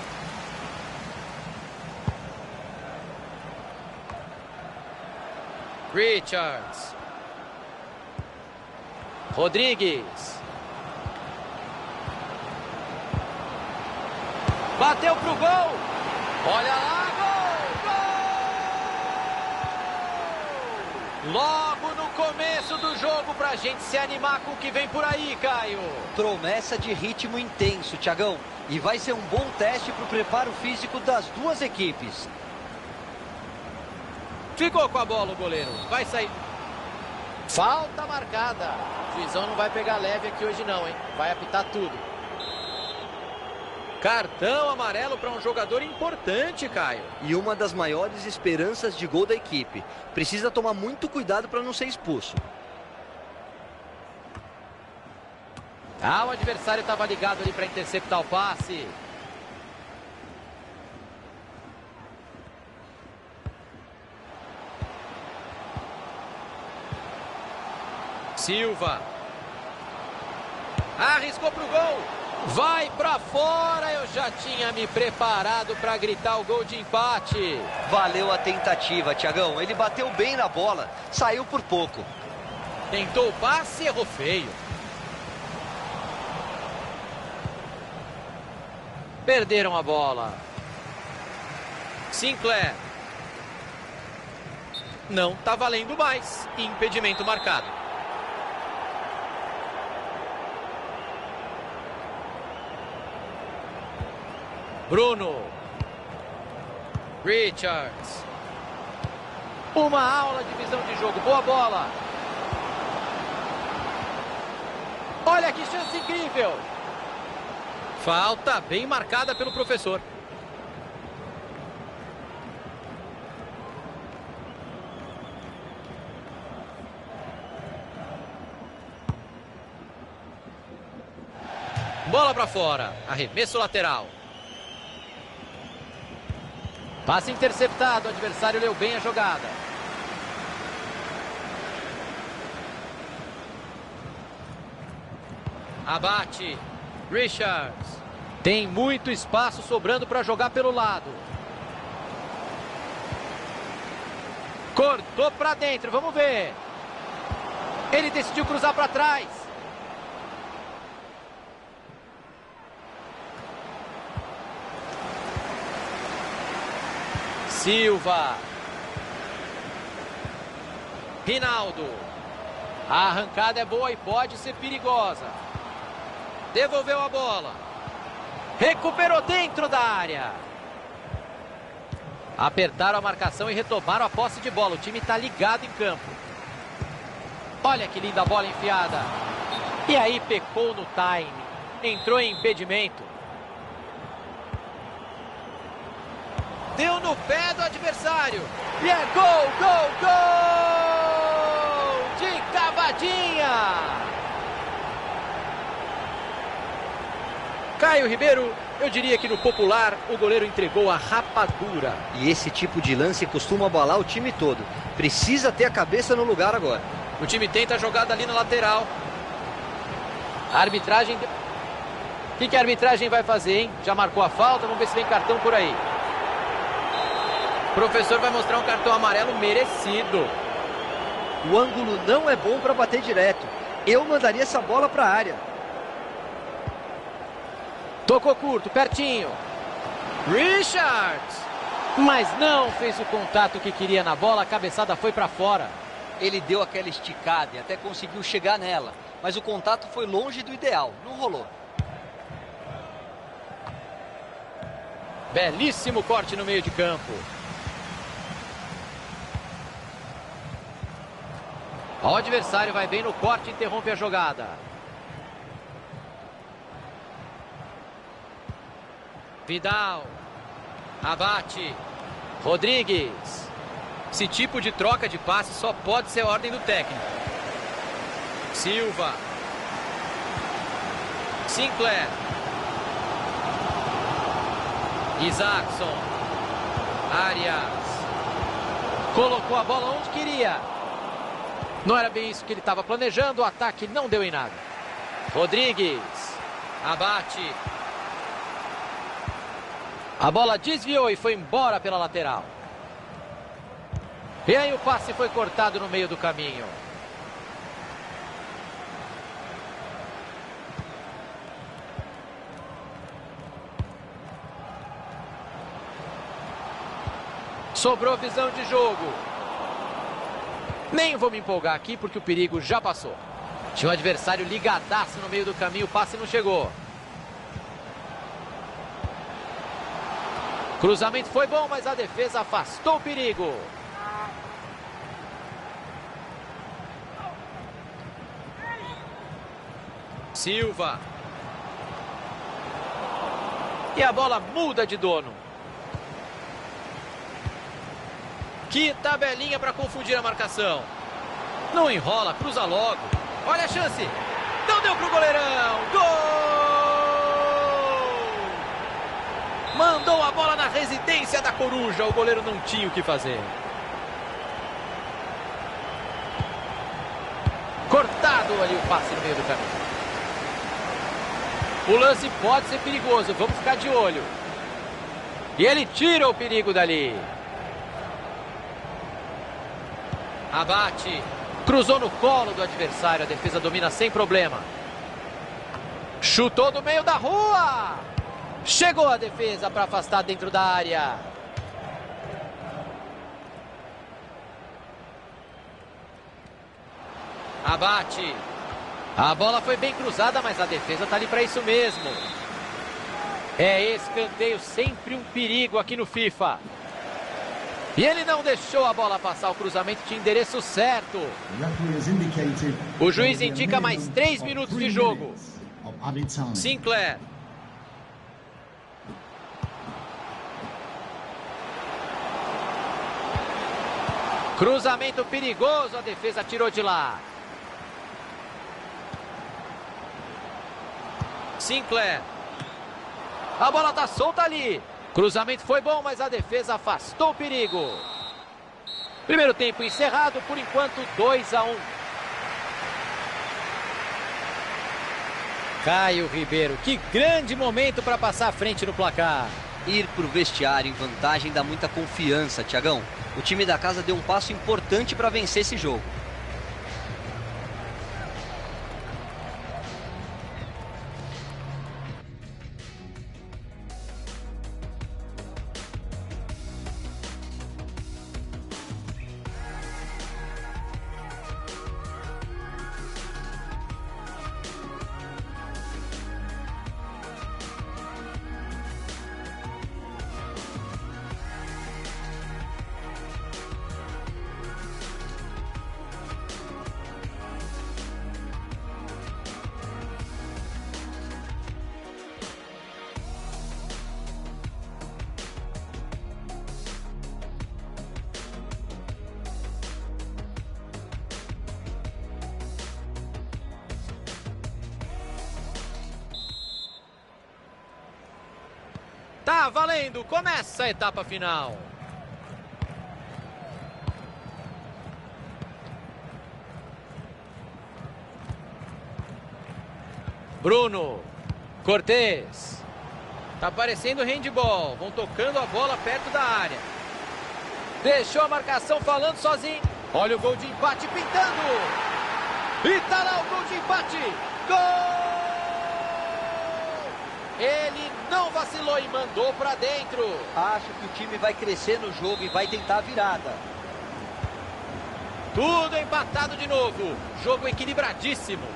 Richards. Rodrigues. Bateu pro gol. Olha lá, gol! Gol! Logo no começo do jogo pra gente se animar com o que vem por aí, Caio. Promessa de ritmo intenso, Thiagão. E vai ser um bom teste pro preparo físico das duas equipes. Ficou com a bola o goleiro. Vai sair. Falta marcada. O juizão não vai pegar leve aqui hoje não, hein? Vai apitar tudo. Cartão amarelo para um jogador importante, Caio. E uma das maiores esperanças de gol da equipe. Precisa tomar muito cuidado para não ser expulso. O adversário estava ligado ali para interceptar o passe. Silva. Arriscou pro gol. Vai pra fora. Eu já tinha me preparado para gritar o gol de empate. Valeu a tentativa, Thiagão. Ele bateu bem na bola. Saiu por pouco. Tentou o passe e errou feio. Perderam a bola. Sinclair. Não tá valendo mais. Impedimento marcado. Bruno. Richards. Uma aula de visão de jogo. Boa bola. Olha que chance incrível. Falta bem marcada pelo professor. Bola para fora. Arremesso lateral. Passe interceptado, o adversário leu bem a jogada. Abate. Richards. Tem muito espaço sobrando para jogar pelo lado. Cortou para dentro, vamos ver. Ele decidiu cruzar para trás. Silva. Rinaldo. A arrancada é boa e pode ser perigosa. Devolveu a bola. Recuperou dentro da área. Apertaram a marcação e retomaram a posse de bola. O time está ligado em campo. Olha que linda bola enfiada. E aí pecou no time. Entrou em impedimento. Deu no pé do adversário. E é gol, gol, gol! De cavadinha! Caio Ribeiro, eu diria que no popular o goleiro entregou a rapadura. E esse tipo de lance costuma abalar o time todo. Precisa ter a cabeça no lugar agora. O time tenta a jogada ali na lateral. A arbitragem... O que a arbitragem vai fazer, hein? Já marcou a falta, vamos ver se vem cartão por aí. O professor vai mostrar um cartão amarelo merecido. O ângulo não é bom para bater direto. Eu mandaria essa bola para a área. Tocou curto, pertinho. Richards! Mas não fez o contato que queria na bola, a cabeçada foi para fora. Ele deu aquela esticada e até conseguiu chegar nela. Mas o contato foi longe do ideal, não rolou. Belíssimo corte no meio de campo. O adversário vai bem no corte e interrompe a jogada. Vidal. Abate. Rodrigues. Esse tipo de troca de passe só pode ser ordem do técnico. Silva. Sinclair. Isaacson. Arias. Colocou a bola onde queria. Não era bem isso que ele estava planejando. O ataque não deu em nada. Rodrigues. Abate. A bola desviou e foi embora pela lateral. E aí o passe foi cortado no meio do caminho. Sobrou visão de jogo. Nem vou me empolgar aqui porque o perigo já passou. Tinha um adversário ligadaço no meio do caminho, o passe não chegou. Cruzamento foi bom, mas a defesa afastou o perigo. Silva. E a bola muda de dono. Que tabelinha para confundir a marcação. Não enrola, cruza logo. Olha a chance. Não deu pro goleirão. Gol! Mandou a bola na residência da Coruja. O goleiro não tinha o que fazer. Cortado ali o passe no meio do caminho. O lance pode ser perigoso. Vamos ficar de olho. E ele tira o perigo dali. Abate. Cruzou no colo do adversário. A defesa domina sem problema. Chutou do meio da rua. Chegou a defesa para afastar dentro da área. Abate. A bola foi bem cruzada, mas a defesa está ali para isso mesmo. É escanteio, sempre um perigo aqui no FIFA. E ele não deixou a bola passar, o cruzamento de endereço certo. O juiz indica mais 3 minutos de jogo. Sinclair. Cruzamento perigoso, a defesa tirou de lá. Sinclair. A bola está solta ali. Cruzamento foi bom, mas a defesa afastou o perigo. Primeiro tempo encerrado, por enquanto 2-1. Caio Ribeiro, que grande momento para passar à frente no placar. Ir para o vestiário em vantagem dá muita confiança, Thiagão. O time da casa deu um passo importante para vencer esse jogo. Tá valendo, começa a etapa final. Bruno. Cortez. Tá parecendo handball. Vão tocando a bola perto da área. Deixou a marcação falando sozinho. Olha o gol de empate pintando. E tá lá o gol de empate. Gol! Ele não vacilou e mandou pra dentro. Acho que o time vai crescer no jogo e vai tentar a virada. Tudo empatado de novo. Jogo equilibradíssimo.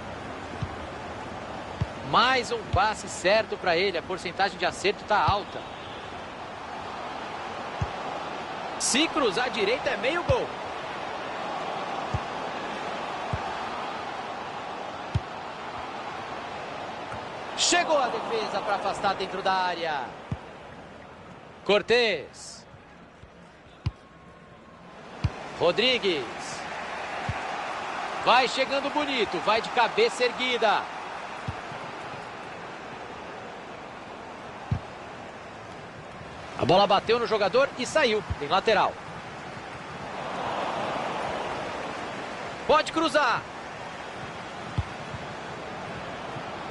Mais um passe certo para ele. A porcentagem de acerto está alta. Se cruzar à direita é meio gol. Chegou a defesa para afastar dentro da área. Cortez. Rodrigues. Vai chegando bonito. Vai de cabeça erguida. A bola bateu no jogador e saiu. Tem lateral. Pode cruzar.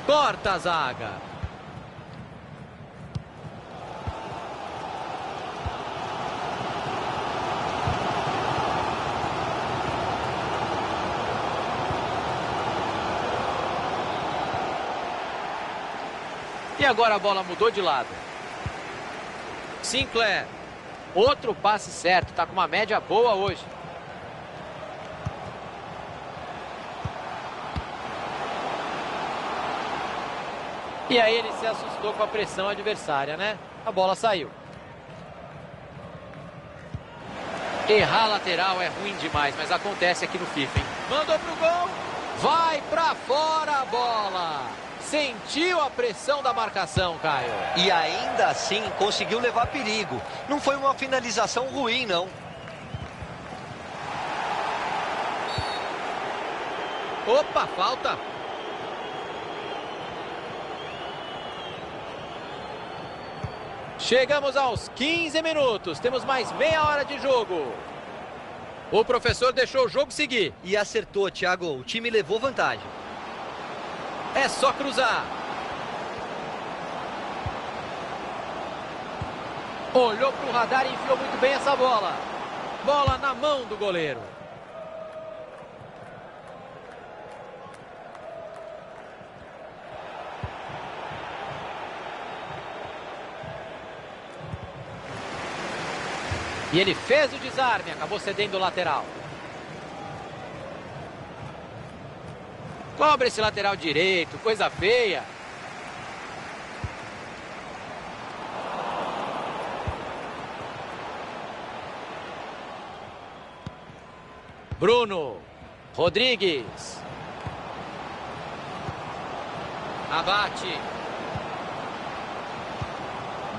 Corta a zaga. E agora a bola mudou de lado. Sinclair. Outro passe certo. Tá com uma média boa hoje. E aí ele se assustou com a pressão adversária, né? A bola saiu. Errar lateral é ruim demais, mas acontece aqui no FIFA, hein? Mandou pro gol. Vai pra fora a bola. Sentiu a pressão da marcação, Caio. E ainda assim conseguiu levar perigo. Não foi uma finalização ruim, não. Opa, falta. Chegamos aos 15 minutos. Temos mais meia hora de jogo. O professor deixou o jogo seguir. E acertou, Thiago. O time levou vantagem. É só cruzar. Olhou para o radar e enfiou muito bem essa bola. Bola na mão do goleiro. E ele fez o desarme, acabou cedendo o lateral. Cobra esse lateral direito, coisa feia. Bruno. Rodrigues. Abate.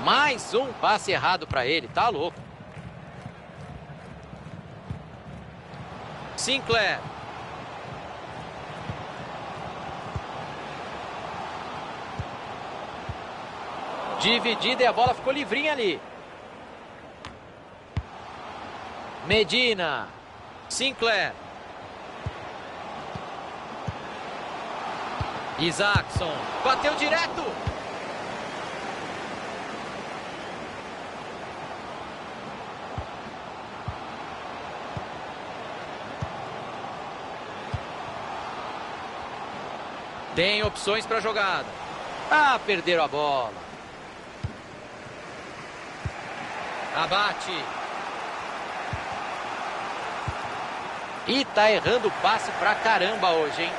Mais um passe errado para ele, tá louco. Sinclair. Dividida e a bola ficou livrinha ali. Medina. Sinclair. Isaacson. Bateu direto. Tem opções para a jogada. Ah, perderam a bola. Abate. E tá errando o passe pra caramba hoje, hein?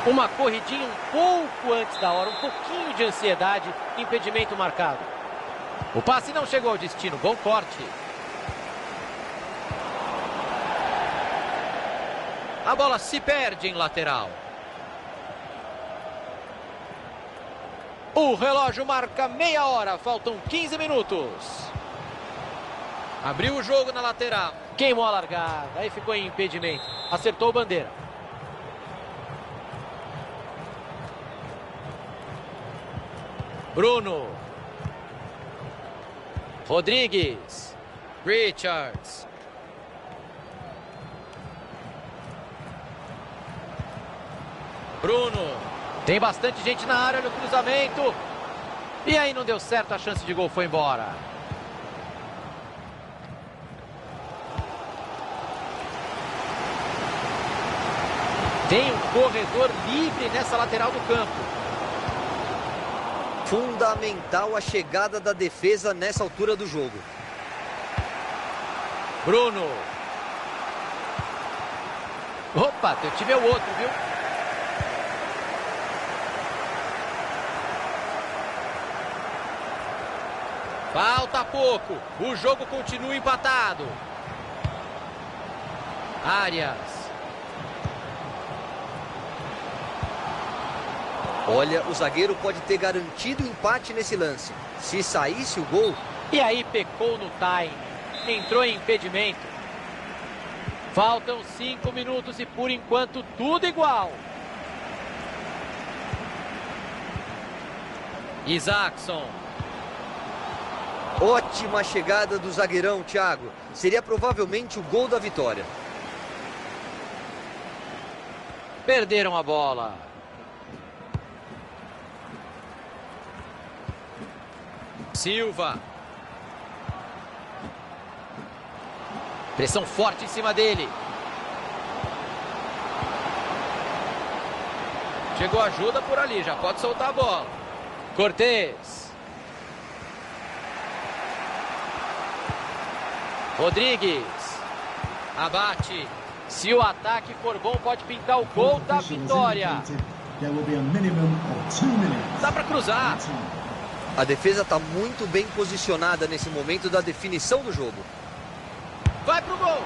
Uma corridinha um pouco antes da hora, um pouquinho de ansiedade, impedimento marcado. O passe não chegou ao destino, bom corte. A bola se perde em lateral. O relógio marca meia hora, faltam 15 minutos. Abriu o jogo na lateral. Queimou a largada, aí ficou em impedimento. Acertou o bandeira. Bruno. Rodrigues. Richards. Bruno. Tem bastante gente na área, olha o cruzamento. E aí não deu certo, a chance de gol foi embora. Tem um corredor livre nessa lateral do campo. Fundamental a chegada da defesa nessa altura do jogo. Bruno. Opa, teu time é o outro, viu? Falta pouco. O jogo continua empatado. Arias. Olha, o zagueiro pode ter garantido o empate nesse lance. Se saísse o gol... E aí pecou no time. Entrou em impedimento. Faltam 5 minutos e por enquanto tudo igual. Isaacson. Ótima chegada do zagueirão, Thiago. Seria provavelmente o gol da vitória. Perderam a bola. Silva. Pressão forte em cima dele. Chegou ajuda por ali, já pode soltar a bola. Cortez. Rodrigues. Abate. Se o ataque for bom, pode pintar o gol da vitória. Dá para cruzar. A defesa está muito bem posicionada nesse momento da definição do jogo. Vai pro gol.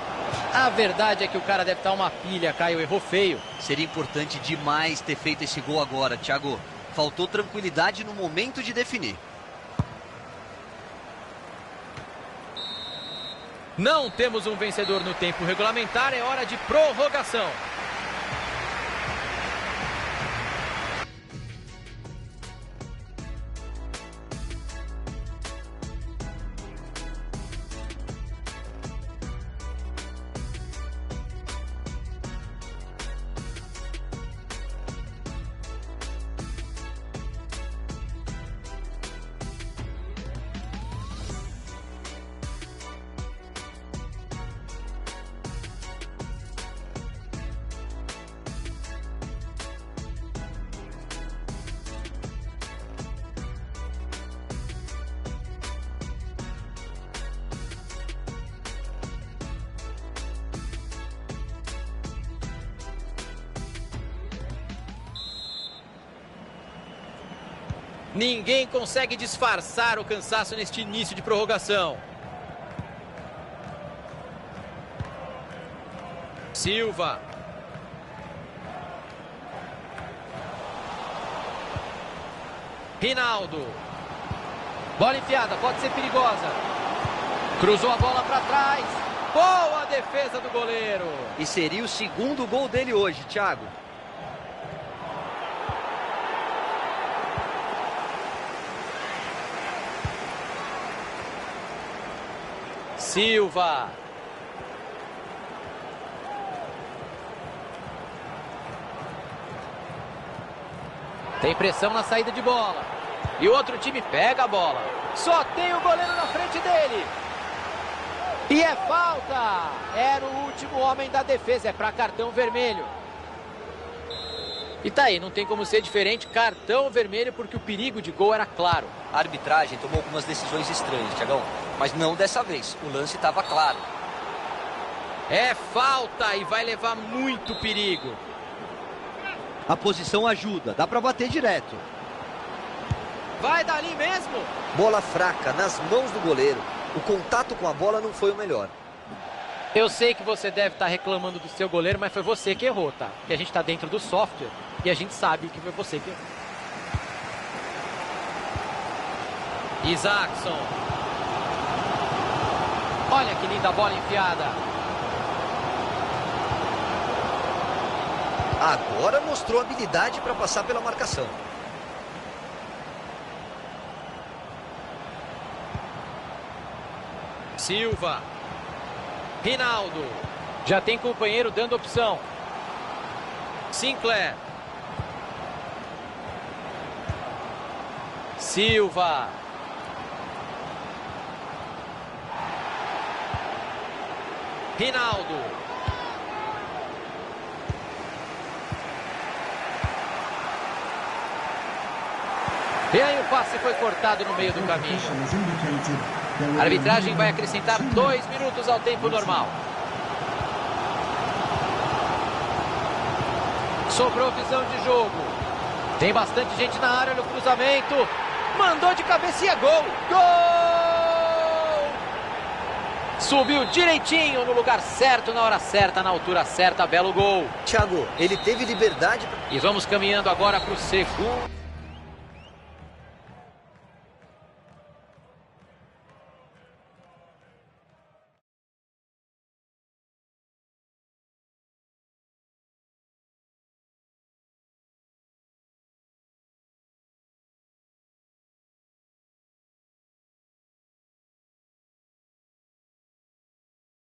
A verdade é que o cara deve estar uma pilha, Caio, errou feio. Seria importante demais ter feito esse gol agora, Thiago. Faltou tranquilidade no momento de definir. Não temos um vencedor no tempo regulamentar, é hora de prorrogação. Ninguém consegue disfarçar o cansaço neste início de prorrogação. Silva. Rinaldo. Bola enfiada, pode ser perigosa. Cruzou a bola para trás. Boa defesa do goleiro. E seria o segundo gol dele hoje, Thiago. Silva. Tem pressão na saída de bola. E o outro time pega a bola. Só tem o goleiro na frente dele. E é falta. Era o último homem da defesa. É para cartão vermelho. E tá aí, não tem como ser diferente. Cartão vermelho porque o perigo de gol era claro. A arbitragem tomou algumas decisões estranhas, Thiagão. Mas não dessa vez. O lance estava claro. É falta e vai levar muito perigo. A posição ajuda. Dá para bater direto. Vai dali mesmo. Bola fraca nas mãos do goleiro. O contato com a bola não foi o melhor. Eu sei que você deve estar reclamando do seu goleiro, mas foi você que errou, tá? Porque a gente está dentro do software e a gente sabe que foi você que errou. Isaacson. Olha que linda bola enfiada. Agora mostrou habilidade para passar pela marcação. Silva. Rinaldo. Já tem companheiro dando opção. Sinclair. Silva. Rinaldo. E aí o passe foi cortado no meio do caminho. A arbitragem vai acrescentar 2 minutos ao tempo normal. Sobrou visão de jogo. Tem bastante gente na área no cruzamento. Mandou de cabeça e é gol. Gol! Subiu direitinho no lugar certo, na hora certa, na altura certa. Belo gol. Thiago, ele teve liberdade. E vamos caminhando agora para o segundo.